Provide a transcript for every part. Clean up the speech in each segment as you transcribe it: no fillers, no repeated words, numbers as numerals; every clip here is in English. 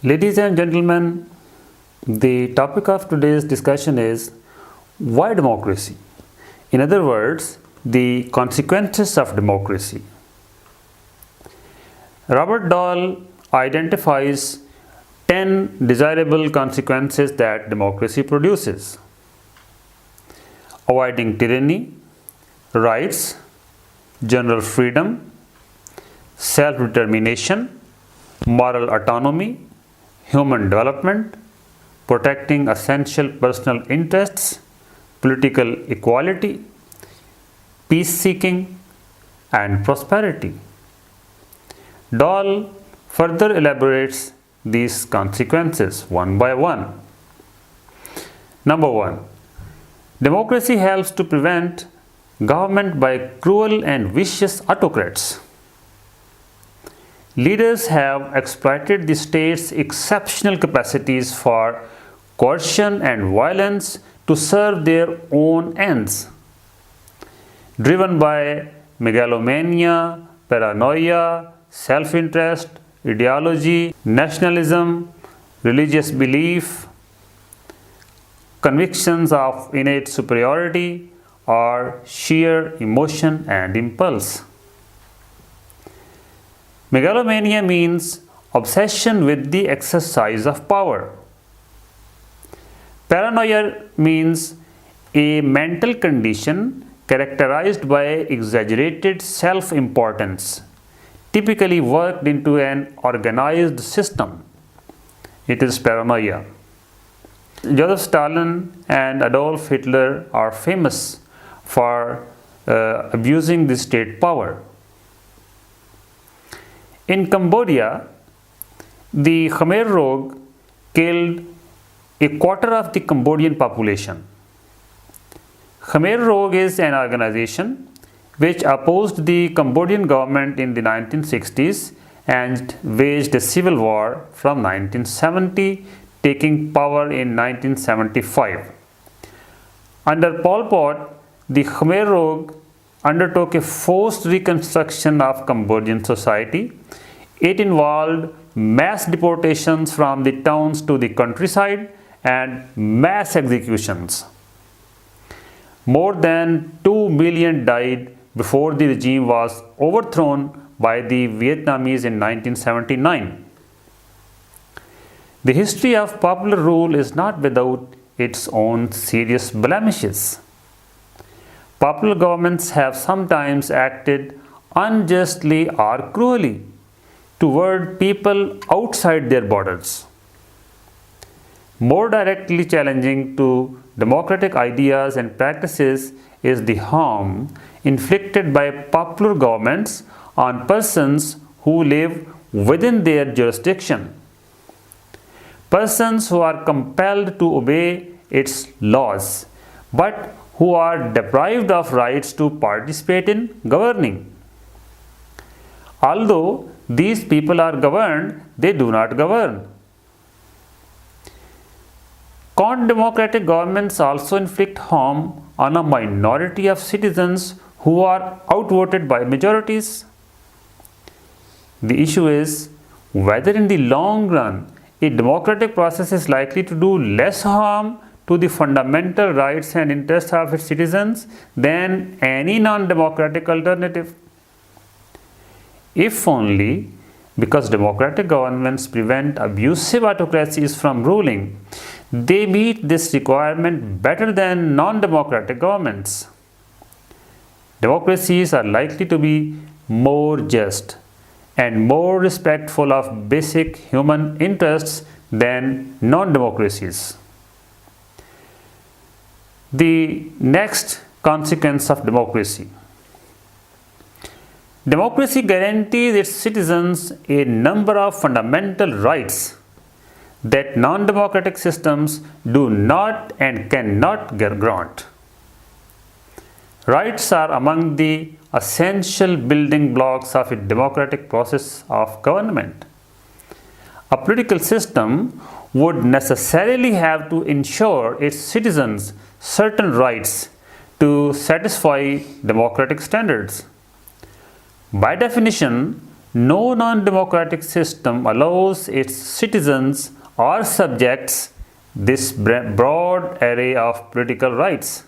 Ladies and gentlemen, the topic of today's discussion is why democracy? In other words, the consequences of democracy. Robert Dahl identifies 10 desirable consequences that democracy produces: avoiding tyranny, rights, general freedom, self-determination, moral autonomy, human development, protecting essential personal interests, political equality, peace-seeking, and prosperity. Dahl further elaborates these consequences one by one. Number 1. Democracy helps to prevent government by cruel and vicious autocrats. Leaders have exploited the state's exceptional capacities for coercion and violence to serve their own ends. Driven by megalomania, paranoia, self-interest, ideology, nationalism, religious belief, convictions of innate superiority, or sheer emotion and impulse. Megalomania means obsession with the exercise of power. Paranoia means a mental condition characterized by exaggerated self-importance, typically worked into an organized system. It is paranoia. Joseph Stalin and Adolf Hitler are famous for abusing the state power. In Cambodia, the Khmer Rouge killed a quarter of the Cambodian population. Khmer Rouge is an organization which opposed the Cambodian government in the 1960s and waged a civil war from 1970, taking power in 1975. Under Pol Pot, the Khmer Rouge undertook a forced reconstruction of Cambodian society. It involved mass deportations from the towns to the countryside and mass executions. More than 2 million died before the regime was overthrown by the Vietnamese in 1979. The history of popular rule is not without its own serious blemishes. Popular governments have sometimes acted unjustly or cruelly toward people outside their borders. More directly challenging to democratic ideas and practices is the harm inflicted by popular governments on persons who live within their jurisdiction. Persons who are compelled to obey its laws, but who are deprived of rights to participate in governing. Although these people are governed, they do not govern. Democratic governments also inflict harm on a minority of citizens who are outvoted by majorities. The issue is whether in the long run a democratic process is likely to do less harm to the fundamental rights and interests of its citizens than any non-democratic alternative. If only because democratic governments prevent abusive autocracies from ruling, they meet this requirement better than non-democratic governments. Democracies are likely to be more just and more respectful of basic human interests than non-democracies. The next consequence of democracy. Democracy guarantees its citizens a number of fundamental rights that non-democratic systems do not and cannot grant. Rights are among the essential building blocks of a democratic process of government. A political system would necessarily have to ensure its citizens certain rights to satisfy democratic standards. By definition, no non-democratic system allows its citizens or subjects this broad array of political rights.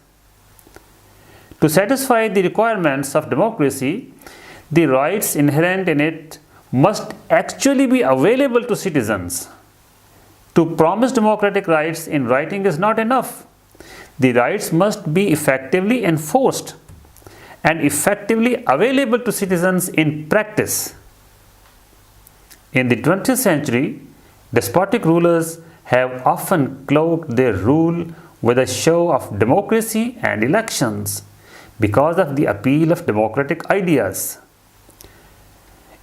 To satisfy the requirements of democracy, the rights inherent in it must actually be available to citizens. To promise democratic rights in writing is not enough. The rights must be effectively enforced and effectively available to citizens in practice. In the 20th century, despotic rulers have often cloaked their rule with a show of democracy and elections because of the appeal of democratic ideas.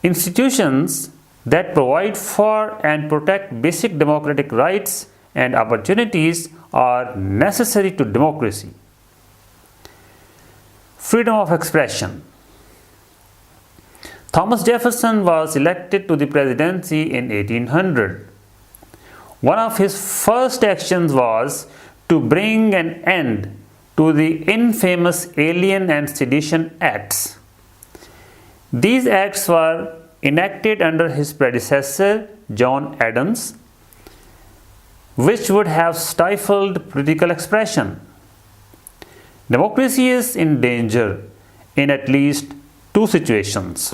Institutions that provide for and protect basic democratic rights and opportunities are necessary to democracy. Freedom of expression. Thomas Jefferson was elected to the presidency in 1800. One of his first actions was to bring an end to the infamous Alien and Sedition Acts. These acts were enacted under his predecessor, John Adams, which would have stifled political expression. Democracy is in danger in at least two situations.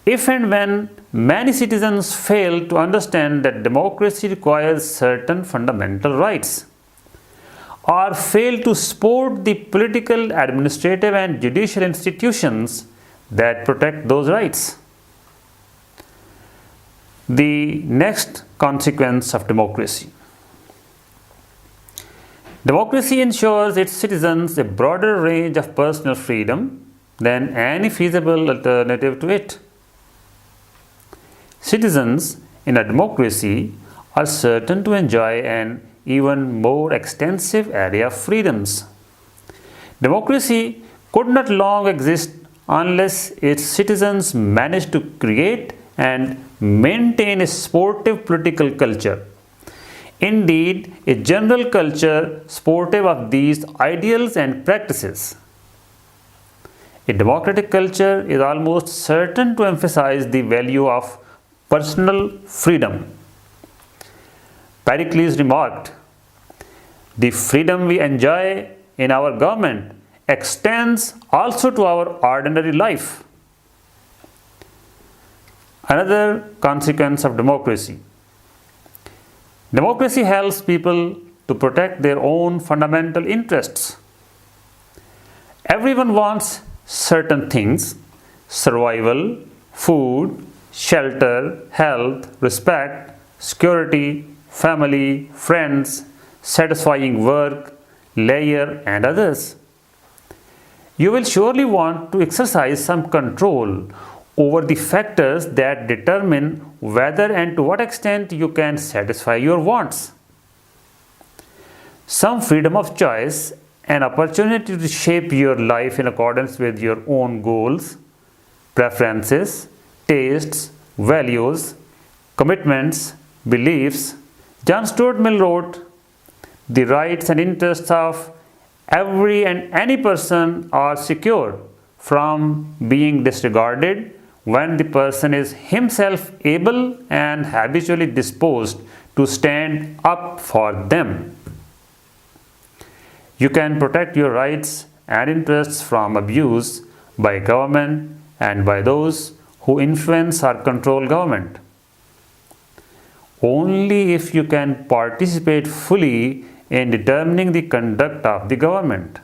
If and when many citizens fail to understand that democracy requires certain fundamental rights, or fail to support the political, administrative, and judicial institutions that protect those rights. The next consequence of democracy. Democracy ensures its citizens a broader range of personal freedom than any feasible alternative to it. Citizens in a democracy are certain to enjoy an even more extensive area of freedoms. Democracy could not long exist unless its citizens managed to create and maintain a sportive political culture. Indeed, a general culture sportive of these ideals and practices. A democratic culture is almost certain to emphasize the value of personal freedom. Pericles remarked, "The freedom we enjoy in our government extends also to our ordinary life." Another consequence of democracy. Democracy helps people to protect their own fundamental interests. Everyone wants certain things: survival, food, shelter, health, respect, security, family, friends, satisfying work, leisure, and others. You will surely want to exercise some control over the factors that determine whether and to what extent you can satisfy your wants. Some freedom of choice, an opportunity to shape your life in accordance with your own goals, preferences, tastes, values, commitments, beliefs. John Stuart Mill wrote, "The rights and interests of every and any person are secure from being disregarded when the person is himself able and habitually disposed to stand up for them." You can protect your rights and interests from abuse by government and by those who influence or control government only if you can participate fully in determining the conduct of the government.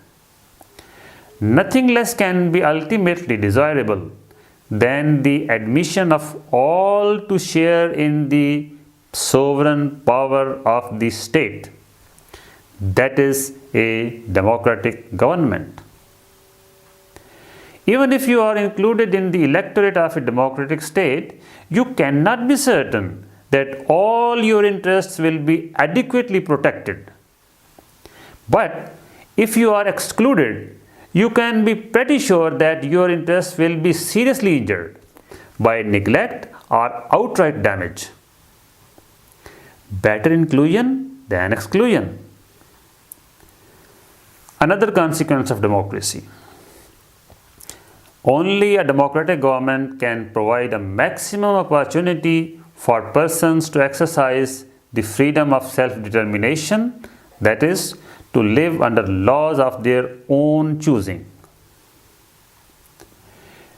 Nothing less can be ultimately desirable than the admission of all to share in the sovereign power of the state. That is a democratic government. Even if you are included in the electorate of a democratic state, you cannot be certain that all your interests will be adequately protected. But if you are excluded, you can be pretty sure that your interests will be seriously injured by neglect or outright damage. Better inclusion than exclusion. Another consequence of democracy. Only a democratic government can provide a maximum opportunity for persons to exercise the freedom of self-determination, that is, to live under laws of their own choosing.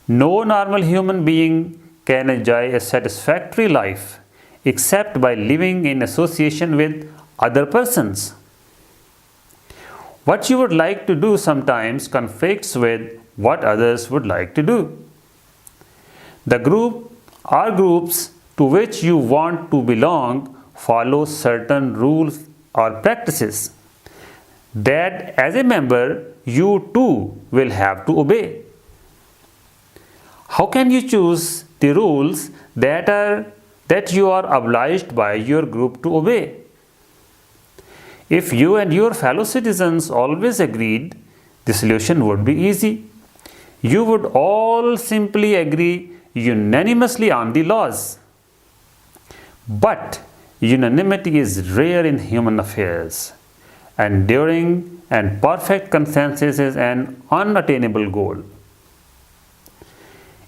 No normal human being can enjoy a satisfactory life except by living in association with other persons. What you would like to do sometimes conflicts with what others would like to do. The group or groups to which you want to belong follow certain rules or practices that as a member you too will have to obey. How can you choose the rules that you are obliged by your group to obey? If you and your fellow citizens always agreed, the solution would be easy. You would all simply agree unanimously on the laws. But unanimity is rare in human affairs. Enduring and perfect consensus is an unattainable goal.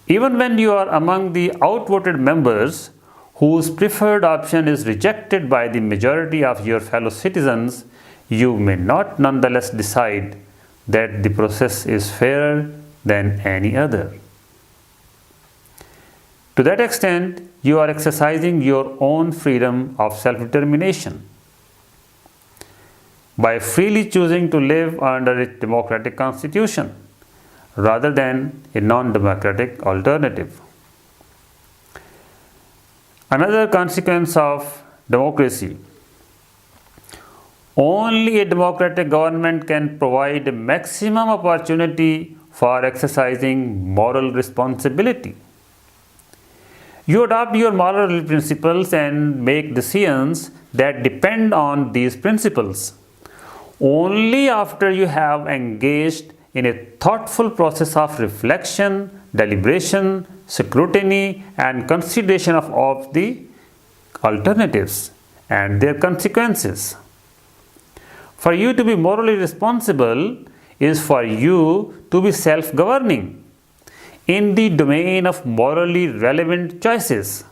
Even when you are among the outvoted members whose preferred option is rejected by the majority of your fellow citizens, you may not nonetheless decide that the process is fairer than any other. To that extent, you are exercising your own freedom of self-determination by freely choosing to live under a democratic constitution rather than a non-democratic alternative. Another consequence of democracy: only a democratic government can provide a maximum opportunity for exercising moral responsibility. You adopt your moral principles and make decisions that depend on these principles. Only after you have engaged in a thoughtful process of reflection, deliberation, scrutiny, and consideration of the alternatives and their consequences. For you to be morally responsible is for you to be self-governing in the domain of morally relevant choices.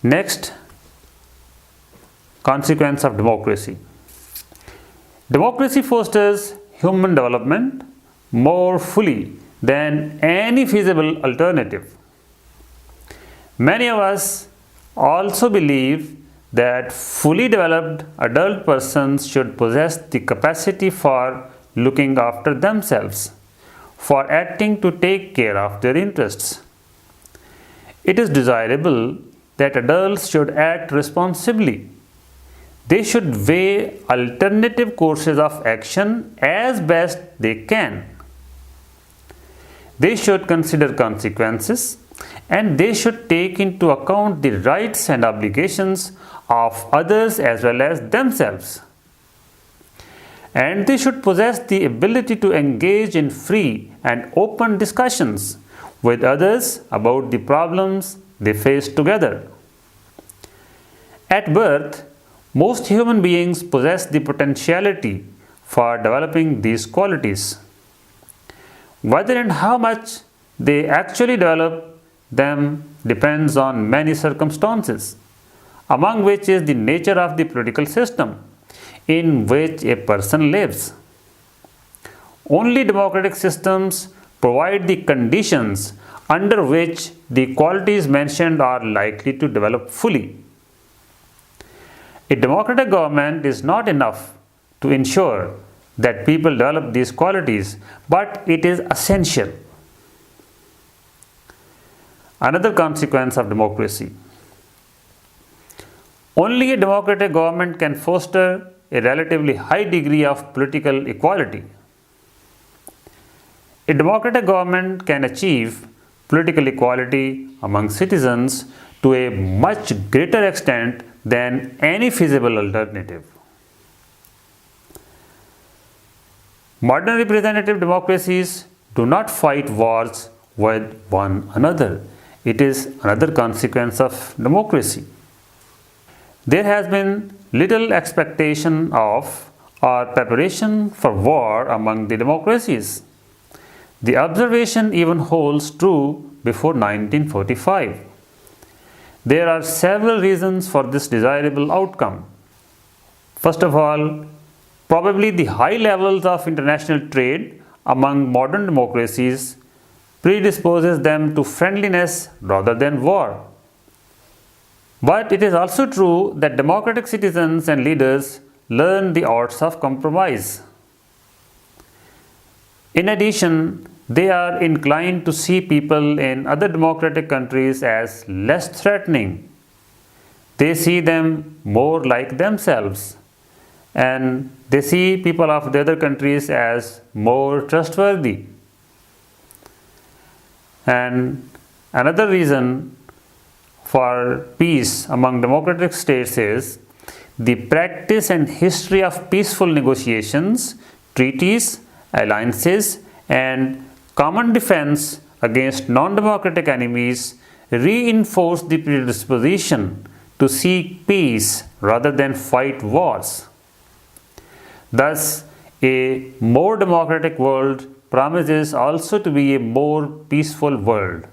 Next, consequence of democracy. Democracy fosters human development more fully than any feasible alternative. Many of us also believe that fully developed adult persons should possess the capacity for looking after themselves, for acting to take care of their interests. It is desirable that adults should act responsibly. They should weigh alternative courses of action as best they can. They should consider consequences, and they should take into account the rights and obligations of others as well as themselves. And they should possess the ability to engage in free and open discussions with others about the problems they face together. At birth, most human beings possess the potentiality for developing these qualities. Whether and how much they actually develop them depends on many circumstances, among which is the nature of the political system in which a person lives. Only democratic systems provide the conditions under which the qualities mentioned are likely to develop fully. A democratic government is not enough to ensure that people develop these qualities, but it is essential. Another consequence of democracy: only a democratic government can foster a relatively high degree of political equality. A democratic government can achieve political equality among citizens to a much greater extent than any feasible alternative. Modern representative democracies do not fight wars with one another. It is another consequence of democracy. There has been little expectation of or preparation for war among the democracies. The observation even holds true before 1945. There are several reasons for this desirable outcome. First of all, probably the high levels of international trade among modern democracies predisposes them to friendliness rather than war. But it is also true that democratic citizens and leaders learn the arts of compromise. In addition, they are inclined to see people in other democratic countries as less threatening. They see them more like themselves, and they see people of the other countries as more trustworthy. And another reason for peace among democratic states is the practice and history of peaceful negotiations, treaties, alliances, and common defense against non-democratic enemies reinforce the predisposition to seek peace rather than fight wars. Thus, a more democratic world promises also to be a more peaceful world.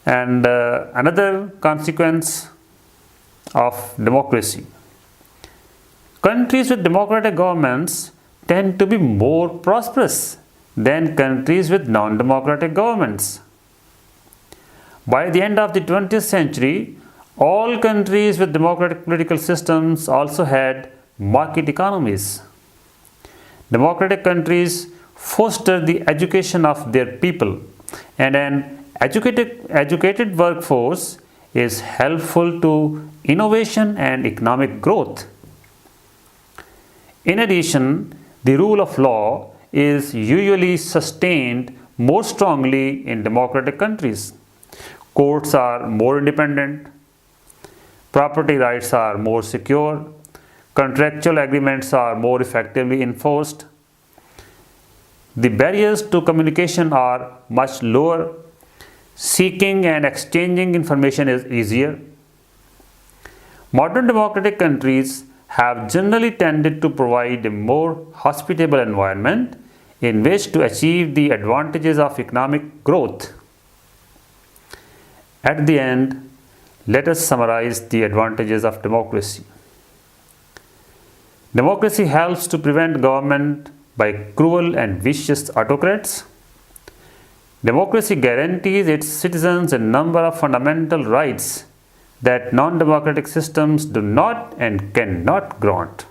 And another consequence of democracy. Countries with democratic governments tend to be more prosperous than countries with non-democratic governments. By the end of the 20th century, all countries with democratic political systems also had market economies. Democratic countries foster the education of their people, and an educated workforce is helpful to innovation and economic growth. In addition, the rule of law is usually sustained more strongly in democratic countries. Courts are more independent, property rights are more secure, contractual agreements are more effectively enforced, the barriers to communication are much lower, seeking and exchanging information is easier. Modern democratic countries have generally tended to provide a more hospitable environment in which to achieve the advantages of economic growth. At the end, let us summarize the advantages of democracy. Democracy helps to prevent government by cruel and vicious autocrats. Democracy guarantees its citizens a number of fundamental rights that non-democratic systems do not and cannot grant.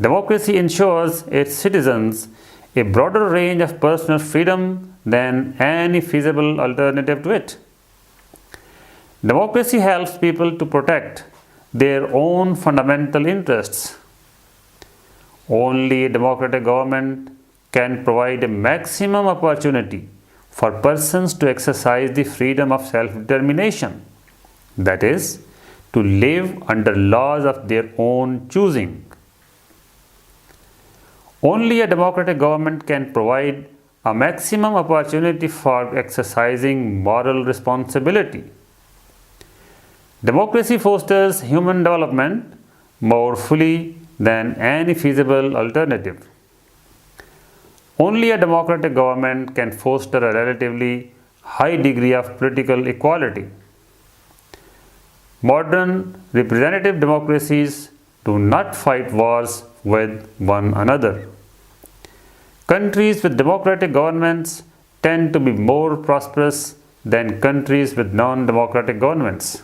Democracy ensures its citizens a broader range of personal freedom than any feasible alternative to it. Democracy helps people to protect their own fundamental interests. Only a democratic government can provide a maximum opportunity for persons to exercise the freedom of self-determination, that is, to live under laws of their own choosing. Only a democratic government can provide a maximum opportunity for exercising moral responsibility. Democracy fosters human development more fully than any feasible alternative. Only a democratic government can foster a relatively high degree of political equality. Modern representative democracies do not fight wars with one another. Countries with democratic governments tend to be more prosperous than countries with non-democratic governments.